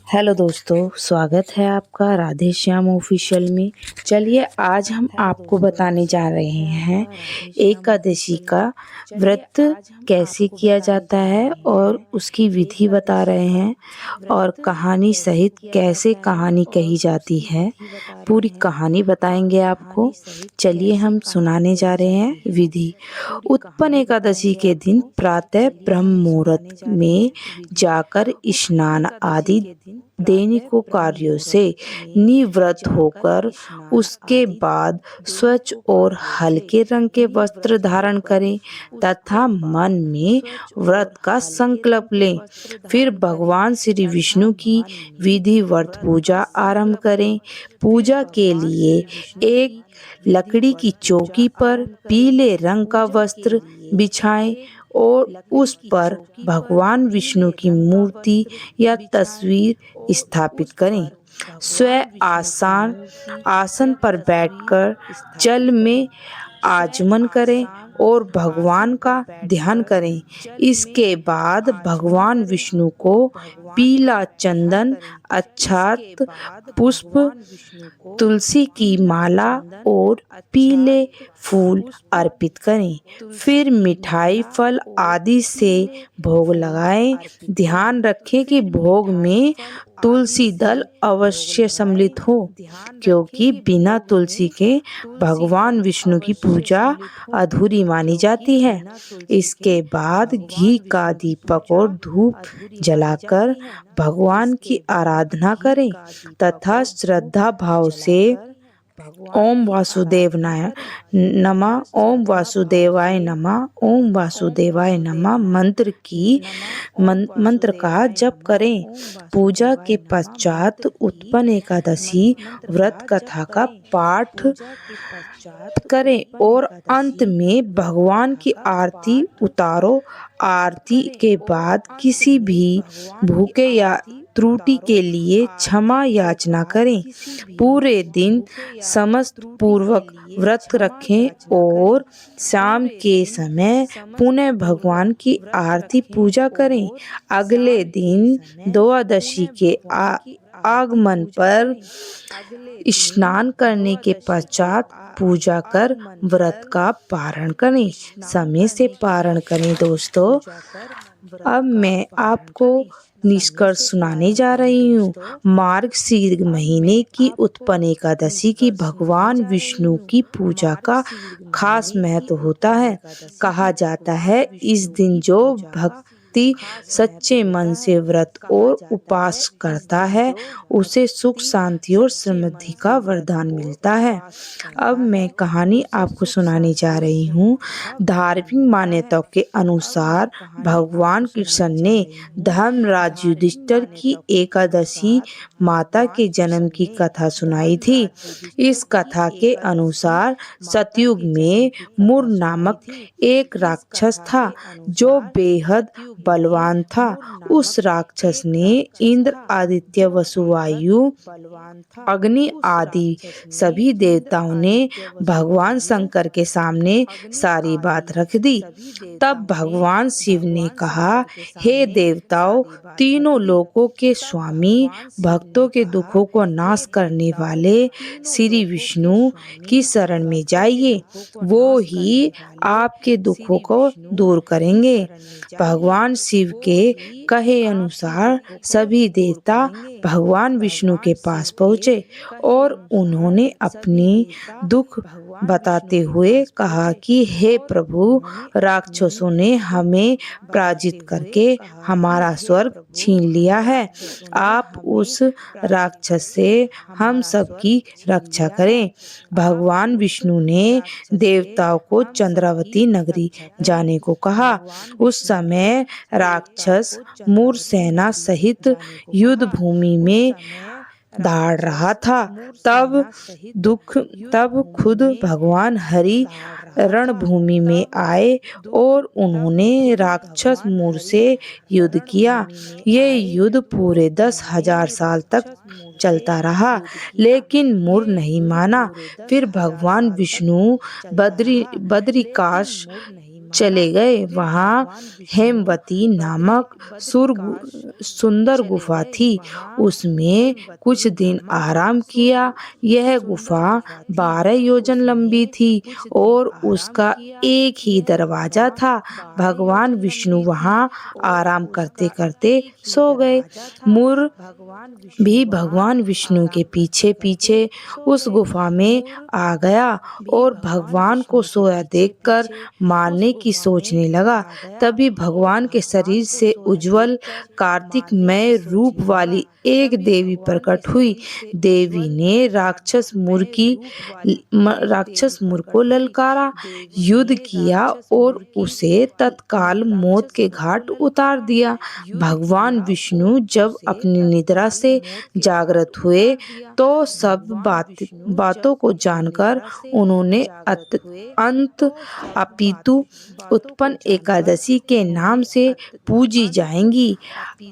Hello दोस्तों, स्वागत है आपका राधे श्याम ऑफिशियल में। चलिए आज हम आपको बताने जा रहे हैं एकादशी का व्रत कैसे किया जाता है और उसकी विधि बता रहे हैं और कहानी सहित कैसे कहानी कही जाती है, पूरी कहानी बताएंगे आपको। चलिए हम सुनाने जा रहे हैं विधि। उत्पन्न एकादशी के दिन प्रातः ब्रह्म मुहूर्त में जाकर स्नान आदि दैनिकों कार्यों से निवृत्त होकर उसके बाद स्वच्छ और हल्के रंग के वस्त्र धारण करें तथा मन में व्रत का संकल्प लें। फिर भगवान श्री विष्णु की विधिवत पूजा आरंभ करें। पूजा के लिए एक लकड़ी की चौकी पर पीले रंग का वस्त्र बिछाएं और उस पर भगवान विष्णु की मूर्ति या तस्वीर स्थापित करें। स्वयं आसन पर बैठकर जल में आचमन करें और भगवान का ध्यान करें। इसके बाद भगवान विष्णु को पीला चंदन, अक्षत, पुष्प, तुलसी की माला और पीले फूल अर्पित करें। फिर मिठाई, फल आदि से भोग लगाएं। ध्यान रखें कि भोग में तुलसी दल अवश्य सम्मिलित हो, क्योंकि बिना तुलसी के भगवान विष्णु की पूजा अधूरी मानी जाती है। इसके बाद घी का दीपक और धूप जलाकर भगवान की आराधना करें तथा श्रद्धा भाव से ओम वासुदेवाय नमः, ओम वासुदेवाय नमः, ओम वासुदेवाय नमः मंत्र का जप करें। पूजा के पश्चात उत्पन्न एकादशी व्रत कथा का पाठ करें और अंत में भगवान की आरती उतारो। आरती के बाद किसी भी भूखे या त्रुटि के लिए क्षमा याचना करें। पूरे दिन समस्त पूर्वक व्रत रखें और शाम के समय पुनः भगवान की आरती पूजा करें। अगले दिन द्वादशी के आगमन पर स्नान करने के पश्चात पूजा कर व्रत का पारण करें। समय से पारण करें दोस्तों। अब मैं आपको निष्कर्ष सुनाने जा रही हूँ। मार्गशीर्ष महीने की उत्पन्न एकादशी की भगवान विष्णु की पूजा का खास महत्व होता है। कहा जाता है इस दिन जो भक्ति सच्चे मन से व्रत और उपवास करता है उसे सुख, शांति और समृद्धि का वरदान मिलता है। अब मैं कहानी आपको सुनाने जा रही हूँ। धार्मिक मान्यताओं के अनुसार भगवान कृष्ण ने धर्मराज युधिष्ठिर की एकादशी माता के जन्म की कथा सुनाई थी। इस कथा के अनुसार सतयुग में मुर नामक एक राक्षस था जो बेहद बलवान था। उस राक्षस ने इंद्र, आदित्य, वसुवायु, अग्नि आदि सभी देवताओं ने भगवान शंकर के सामने सारी बात रख दी। तब भगवान शिव ने कहा, हे देवताओं, तीनों लोकों के स्वामी, भक्तों के दुखों को नाश करने वाले श्री विष्णु की शरण में जाइए, वो ही आपके दुखों को दूर करेंगे। भगवान शिव के कहे अनुसार सभी देवता भगवान विष्णु के पास पहुँचे और उन्होंने अपनी दुख बताते हुए कहा कि हे प्रभु, राक्षसों ने हमें पराजित करके हमारा स्वर्ग छीन लिया है। आप उस राक्षस से हम सबकी रक्षा करें। भगवान विष्णु ने देवताओं को चंद्रावती नगरी जाने को कहा। उस समय राक्षस मुर सेना सहित युद्ध भूमि में दौड़ रहा था। तब खुद भगवान हरि रणभूमि में आए और उन्होंने राक्षस मुर से युद्ध किया। ये युद्ध पूरे 10,000 साल तक चलता रहा, लेकिन मुर नहीं माना। फिर भगवान विष्णु बद्रिकाश चले गए। वहाँ हेमवती नामक सुंदर गुफा थी। उसमें कुछ दिन आराम किया। यह गुफा 12 योजन लंबी थी और उसका एक ही दरवाजा था। भगवान विष्णु वहाँ आराम करते करते सो गए। मुर भी भगवान विष्णु के पीछे पीछे उस गुफा में आ गया और भगवान को सोया देखकर मारने की सोचने लगा। तभी भगवान के शरीर से उज्जवल कार्तिकमय रूप वाली एक देवी प्रकट हुई। देवी ने राक्षस मुर को ललकारा, युद्ध किया और उसे तत्काल मौत के घाट उतार दिया। भगवान विष्णु जब अपनी निद्रा से जागृत हुए तो सब बातों को जानकर उन्होंने अंत अपितु उत्पन्न एकादशी के नाम से पूजी जाएंगी।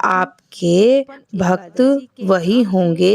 आपके भक्त वही होंगे